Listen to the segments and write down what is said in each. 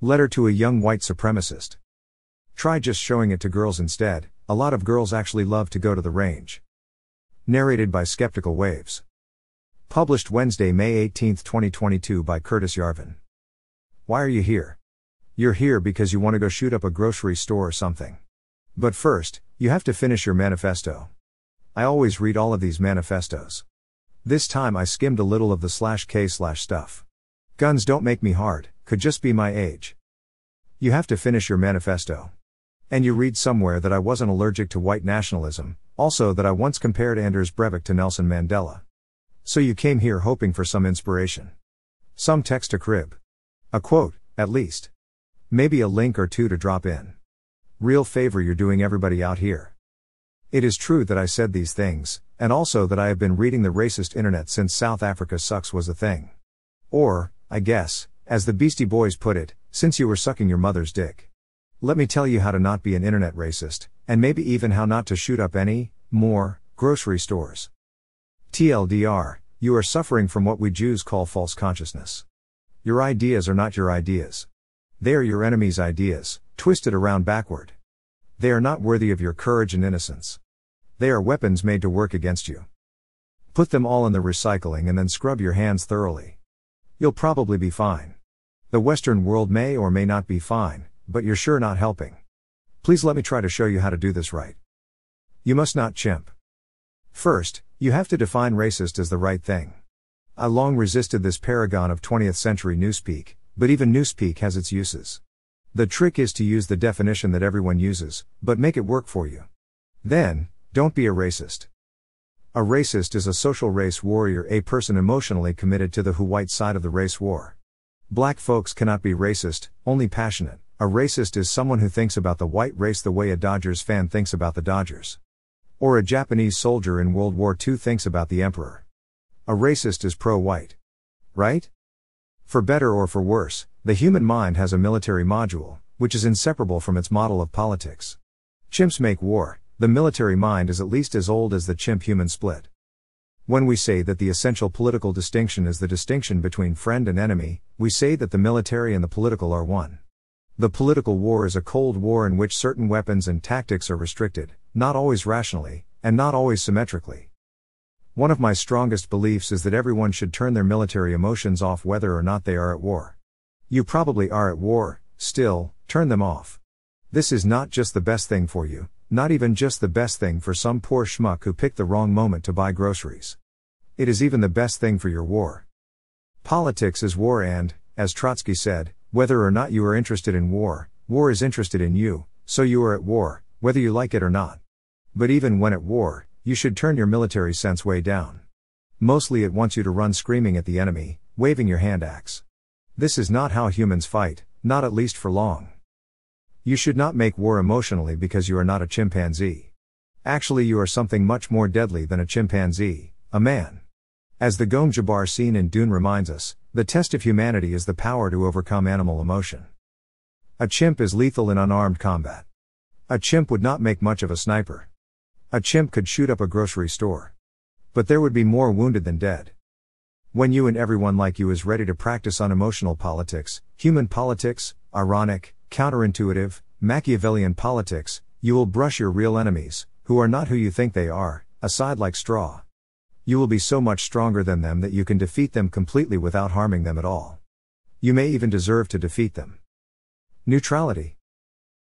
Letter to a young white supremacist. Try just showing it to girls instead, a lot of girls actually love to go to the range. Narrated by Skeptical Waves. Published Wednesday, May 18, 2022 by Curtis Yarvin. Why are you here? You're here because you want to go shoot up a grocery store or something. But first, you have to finish your manifesto. I always read all of these manifestos. This time I skimmed a little of the /K/stuff. Guns don't make me hard, could just be my age. You have to finish your manifesto. And you read somewhere that I wasn't allergic to white nationalism, also that I once compared Anders Breivik to Nelson Mandela. So you came here hoping for some inspiration. Some text to crib. A quote, at least. Maybe a link or two to drop in. Real favor you're doing everybody out here. It is true that I said these things, and also that I have been reading the racist internet since South Africa sucks was a thing. Or, I guess, as the Beastie Boys put it, since you were sucking your mother's dick. Let me tell you how to not be an internet racist, and maybe even how not to shoot up any more grocery stores. TLDR, you are suffering from what we Jews call false consciousness. Your ideas are not your ideas. They are your enemy's ideas, twisted around backward. They are not worthy of your courage and innocence. They are weapons made to work against you. Put them all in the recycling and then scrub your hands thoroughly. You'll probably be fine. The Western world may or may not be fine, but you're sure not helping. Please let me try to show you how to do this right. You must not chimp. First, you have to define racist as the right thing. I long resisted this paragon of 20th century newspeak, but even newspeak has its uses. The trick is to use the definition that everyone uses, but make it work for you. Then, don't be a racist. A racist is a social race warrior, a person emotionally committed to the white side of the race war. Black folks cannot be racist, only passionate. A racist is someone who thinks about the white race the way a Dodgers fan thinks about the Dodgers. Or a Japanese soldier in World War II thinks about the emperor. A racist is pro-white. Right? For better or for worse, the human mind has a military module, which is inseparable from its model of politics. Chimps make war. The military mind is at least as old as the chimp-human split. When we say that the essential political distinction is the distinction between friend and enemy, we say that the military and the political are one. The political war is a cold war in which certain weapons and tactics are restricted, not always rationally, and not always symmetrically. One of my strongest beliefs is that everyone should turn their military emotions off whether or not they are at war. You probably are at war, still, turn them off. This is not just the best thing for you. Not even just the best thing for some poor schmuck who picked the wrong moment to buy groceries. It is even the best thing for your war. Politics is war and, as Trotsky said, whether or not you are interested in war, war is interested in you, so you are at war, whether you like it or not. But even when at war, you should turn your military sense way down. Mostly it wants you to run screaming at the enemy, waving your hand axe. This is not how humans fight, not at least for long. You should not make war emotionally because you are not a chimpanzee. Actually, you are something much more deadly than a chimpanzee, a man. As the Gom Jabbar scene in Dune reminds us, the test of humanity is the power to overcome animal emotion. A chimp is lethal in unarmed combat. A chimp would not make much of a sniper. A chimp could shoot up a grocery store. But there would be more wounded than dead. When you and everyone like you is ready to practice unemotional politics, human politics, ironic, counterintuitive, Machiavellian politics, you will brush your real enemies, who are not who you think they are, aside like straw. You will be so much stronger than them that you can defeat them completely without harming them at all. You may even deserve to defeat them. Neutrality.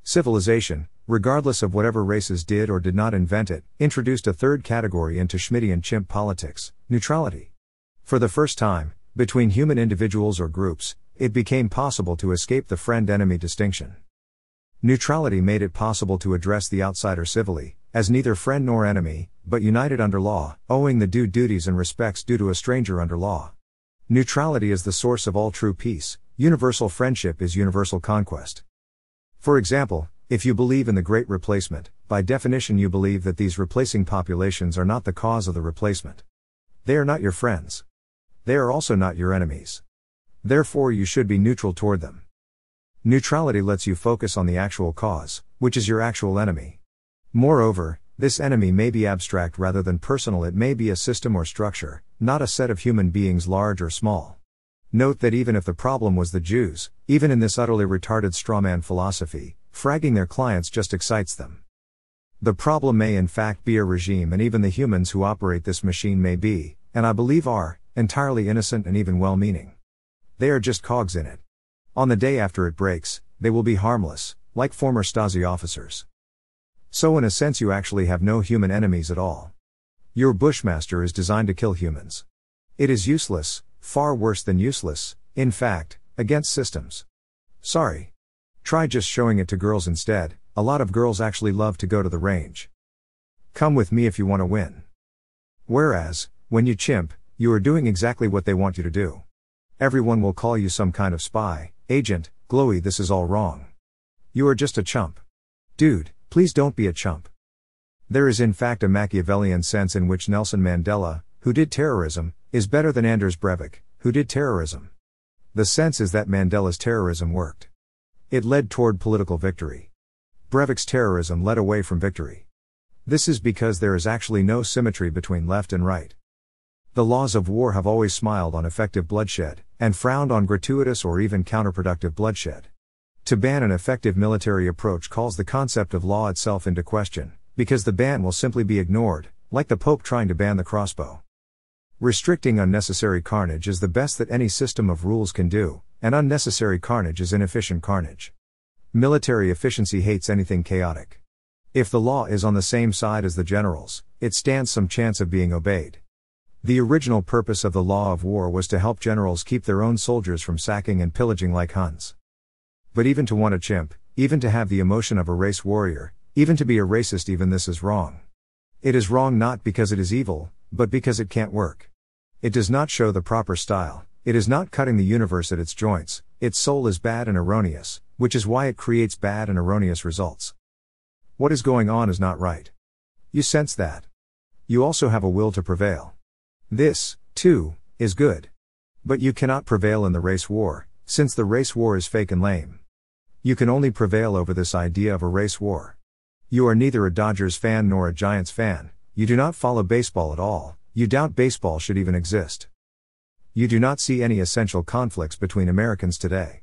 Civilization, regardless of whatever races did or did not invent it, introduced a third category into Schmittian chimp politics, neutrality. For the first time, between human individuals or groups, it became possible to escape the friend-enemy distinction. Neutrality made it possible to address the outsider civilly, as neither friend nor enemy, but united under law, owing the due duties and respects due to a stranger under law. Neutrality is the source of all true peace. Universal friendship is universal conquest. For example, if you believe in the Great Replacement, by definition you believe that these replacing populations are not the cause of the replacement. They are not your friends. They are also not your enemies. Therefore you should be neutral toward them. Neutrality lets you focus on the actual cause, which is your actual enemy. Moreover, this enemy may be abstract rather than personal. It may be a system or structure, not a set of human beings large or small. Note that even if the problem was the Jews, even in this utterly retarded strawman philosophy, fragging their clients just excites them. The problem may in fact be a regime, and even the humans who operate this machine may be, and I believe are, entirely innocent and even well-meaning. They are just cogs in it. On the day after it breaks, they will be harmless, like former Stasi officers. So in a sense you actually have no human enemies at all. Your Bushmaster is designed to kill humans. It is useless, far worse than useless, in fact, against systems. Sorry. Try just showing it to girls instead. A lot of girls actually love to go to the range. Come with me if you want to win. Whereas, when you chimp, you are doing exactly what they want you to do. Everyone will call you some kind of spy, agent, glowy. This is all wrong. You are just a chump. Dude, please don't be a chump. There is in fact a Machiavellian sense in which Nelson Mandela, who did terrorism, is better than Anders Breivik, who did terrorism. The sense is that Mandela's terrorism worked. It led toward political victory. Breivik's terrorism led away from victory. This is because there is actually no symmetry between left and right. The laws of war have always smiled on effective bloodshed, and frowned on gratuitous or even counterproductive bloodshed. To ban an effective military approach calls the concept of law itself into question, because the ban will simply be ignored, like the Pope trying to ban the crossbow. Restricting unnecessary carnage is the best that any system of rules can do, and unnecessary carnage is inefficient carnage. Military efficiency hates anything chaotic. If the law is on the same side as the generals, it stands some chance of being obeyed. The original purpose of the law of war was to help generals keep their own soldiers from sacking and pillaging like Huns. But even to want a chimp, even to have the emotion of a race warrior, even to be a racist, even this is wrong. It is wrong not because it is evil, but because it can't work. It does not show the proper style, it is not cutting the universe at its joints, its soul is bad and erroneous, which is why it creates bad and erroneous results. What is going on is not right. You sense that. You also have a will to prevail. This, too, is good. But you cannot prevail in the race war, since the race war is fake and lame. You can only prevail over this idea of a race war. You are neither a Dodgers fan nor a Giants fan, you do not follow baseball at all, you doubt baseball should even exist. You do not see any essential conflicts between Americans today.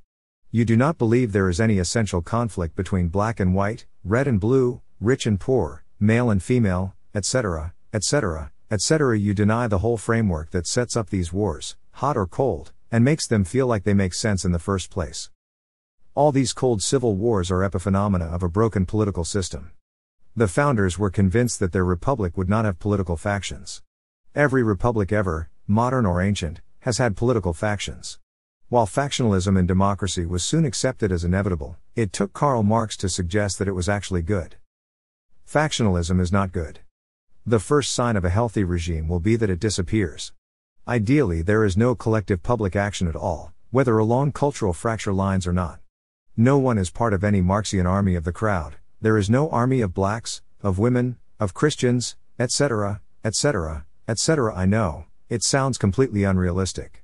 You do not believe there is any essential conflict between black and white, red and blue, rich and poor, male and female, etc., etc., etc. You deny the whole framework that sets up these wars, hot or cold, and makes them feel like they make sense in the first place. All these cold civil wars are epiphenomena of a broken political system. The founders were convinced that their republic would not have political factions. Every republic ever, modern or ancient, has had political factions. While factionalism in democracy was soon accepted as inevitable, it took Karl Marx to suggest that it was actually good. Factionalism is not good. The first sign of a healthy regime will be that it disappears. Ideally, there is no collective public action at all, whether along cultural fracture lines or not. No one is part of any Marxian army of the crowd. There is no army of blacks, of women, of Christians, etc., etc., etc. I know, it sounds completely unrealistic.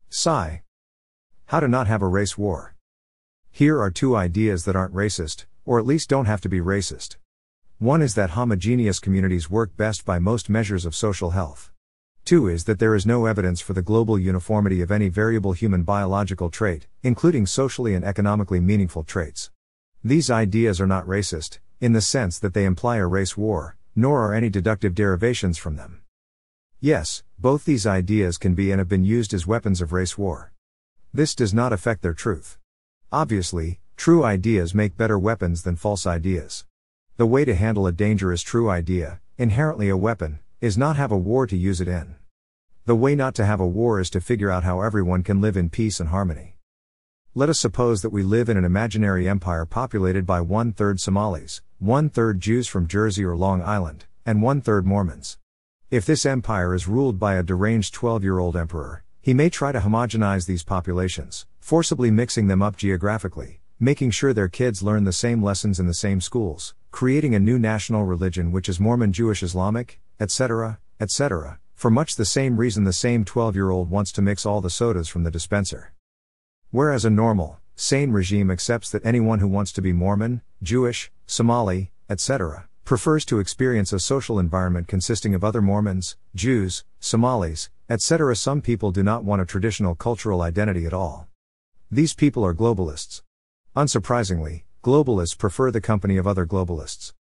Sigh. How to not have a race war. Here are two ideas that aren't racist, or at least don't have to be racist. One is that homogeneous communities work best by most measures of social health. Two is that there is no evidence for the global uniformity of any variable human biological trait, including socially and economically meaningful traits. These ideas are not racist, in the sense that they imply a race war, nor are any deductive derivations from them. Yes, both these ideas can be and have been used as weapons of race war. This does not affect their truth. Obviously, true ideas make better weapons than false ideas. The way to handle a dangerous true idea, inherently a weapon, is not have a war to use it in. The way not to have a war is to figure out how everyone can live in peace and harmony. Let us suppose that we live in an imaginary empire populated by 1/3 Somalis, 1/3 Jews from Jersey or Long Island, and 1/3 Mormons. If this empire is ruled by a deranged 12-year-old emperor, he may try to homogenize these populations, forcibly mixing them up geographically, making sure their kids learn the same lessons in the same schools, creating a new national religion which is Mormon, Jewish, Islamic, etc., etc., for much the same reason the same 12-year-old wants to mix all the sodas from the dispenser. Whereas a normal, sane regime accepts that anyone who wants to be Mormon, Jewish, Somali, etc., prefers to experience a social environment consisting of other Mormons, Jews, Somalis, etc. Some people do not want a traditional cultural identity at all. These people are globalists. Unsurprisingly, globalists prefer the company of other globalists.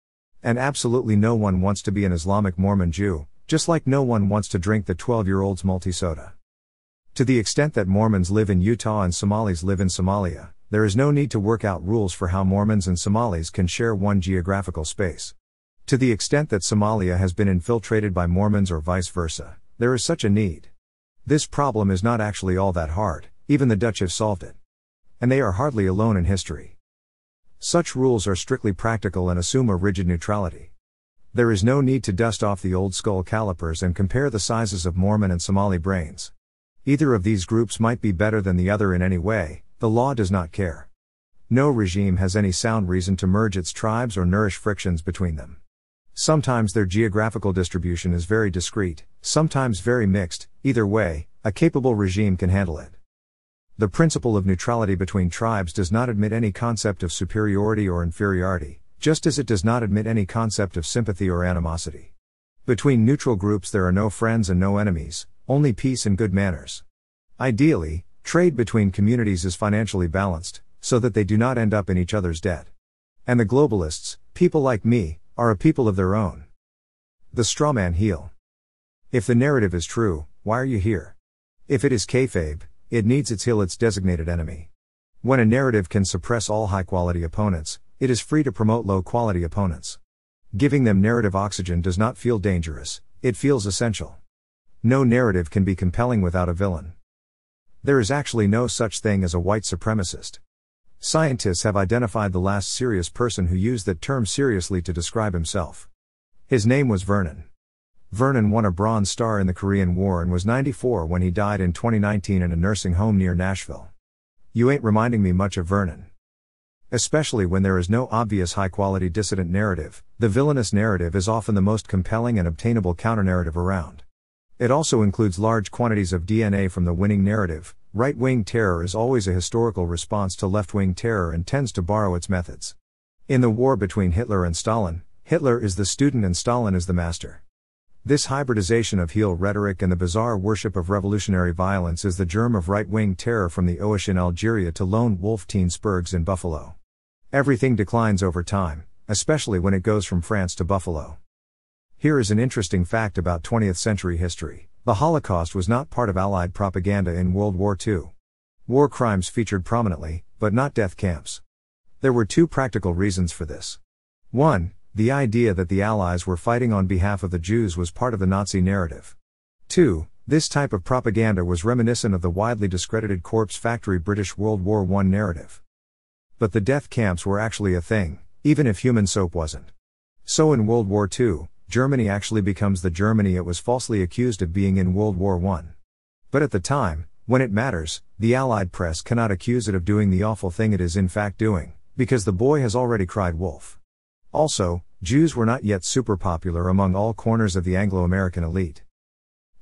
And absolutely no one wants to be an Islamic Mormon Jew, just like no one wants to drink the 12-year-old's multi-soda. To the extent that Mormons live in Utah and Somalis live in Somalia, there is no need to work out rules for how Mormons and Somalis can share one geographical space. To the extent that Somalia has been infiltrated by Mormons or vice versa, there is such a need. This problem is not actually all that hard, even the Dutch have solved it. And they are hardly alone in history. Such rules are strictly practical and assume a rigid neutrality. There is no need to dust off the old skull calipers and compare the sizes of Mormon and Somali brains. Either of these groups might be better than the other in any way, the law does not care. No regime has any sound reason to merge its tribes or nourish frictions between them. Sometimes their geographical distribution is very discrete, sometimes very mixed. Either way, a capable regime can handle it. The principle of neutrality between tribes does not admit any concept of superiority or inferiority, just as it does not admit any concept of sympathy or animosity. Between neutral groups there are no friends and no enemies, only peace and good manners. Ideally, trade between communities is financially balanced, so that they do not end up in each other's debt. And the globalists, people like me, are a people of their own. The strawman heel. If the narrative is true, why are you here? If it is kayfabe, it needs its heel its designated enemy. When a narrative can suppress all high-quality opponents, it is free to promote low-quality opponents. Giving them narrative oxygen does not feel dangerous, it feels essential. No narrative can be compelling without a villain. There is actually no such thing as a white supremacist. Scientists have identified the last serious person who used that term seriously to describe himself. His name was Vernon. Vernon won a Bronze Star in the Korean War and was 94 when he died in 2019 in a nursing home near Nashville. You ain't reminding me much of Vernon. Especially when there is no obvious high-quality dissident narrative, the villainous narrative is often the most compelling and obtainable counter-narrative around. It also includes large quantities of DNA from the winning narrative. Right-wing terror is always a historical response to left-wing terror and tends to borrow its methods. In the war between Hitler and Stalin, Hitler is the student and Stalin is the master. This hybridization of heel rhetoric and the bizarre worship of revolutionary violence is the germ of right-wing terror from the Oish in Algeria to lone wolf teen Spurgs in Buffalo. Everything declines over time, especially when it goes from France to Buffalo. Here is an interesting fact about 20th century history. The Holocaust was not part of Allied propaganda in World War II. War crimes featured prominently, but not death camps. There were two practical reasons for this. 1. The idea that the Allies were fighting on behalf of the Jews was part of the Nazi narrative. 2. This type of propaganda was reminiscent of the widely discredited corpse factory British World War I narrative. But the death camps were actually a thing, even if human soap wasn't. So in World War II, Germany actually becomes the Germany it was falsely accused of being in World War I. But at the time, when it matters, the Allied press cannot accuse it of doing the awful thing it is in fact doing, because the boy has already cried wolf. Also, Jews were not yet super popular among all corners of the Anglo-American elite.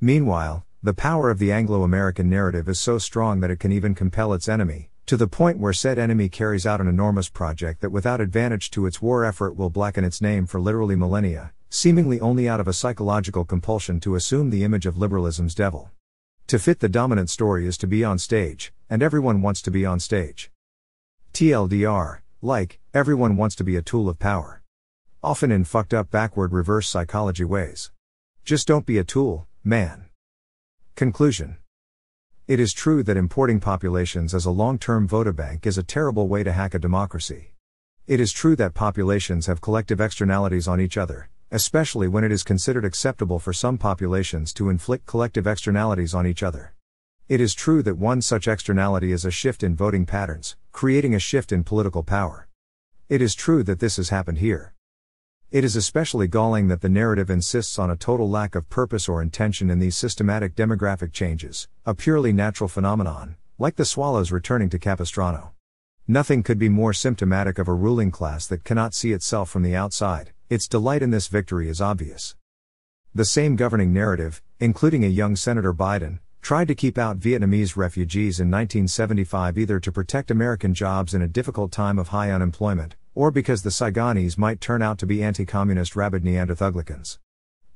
Meanwhile, the power of the Anglo-American narrative is so strong that it can even compel its enemy, to the point where said enemy carries out an enormous project that without advantage to its war effort will blacken its name for literally millennia, seemingly only out of a psychological compulsion to assume the image of liberalism's devil. To fit the dominant story is to be on stage, and everyone wants to be on stage. TLDR, everyone wants to be a tool of power. Often in fucked up backward reverse psychology ways. Just don't be a tool, man. Conclusion. It is true that importing populations as a long-term vote-bank is a terrible way to hack a democracy. It is true that populations have collective externalities on each other, especially when it is considered acceptable for some populations to inflict collective externalities on each other. It is true that one such externality is a shift in voting patterns, creating a shift in political power. It is true that this has happened here. It is especially galling that the narrative insists on a total lack of purpose or intention in these systematic demographic changes, a purely natural phenomenon, like the swallows returning to Capistrano. Nothing could be more symptomatic of a ruling class that cannot see itself from the outside. Its delight in this victory is obvious. The same governing narrative, including a young Senator Biden, tried to keep out Vietnamese refugees in 1975 either to protect American jobs in a difficult time of high unemployment, or because the Saigonese might turn out to be anti-communist rabid Neanderthuglicans.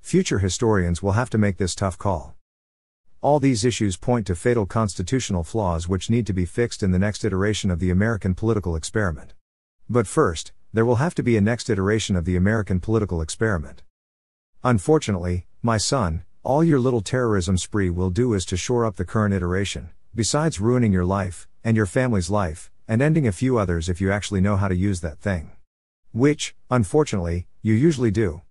Future historians will have to make this tough call. All these issues point to fatal constitutional flaws which need to be fixed in the next iteration of the American political experiment. But first, there will have to be a next iteration of the American political experiment. Unfortunately, my son, all your little terrorism spree will do is to shore up the current iteration, besides ruining your life, and your family's life, and ending a few others if you actually know how to use that thing. Which, unfortunately, you usually do.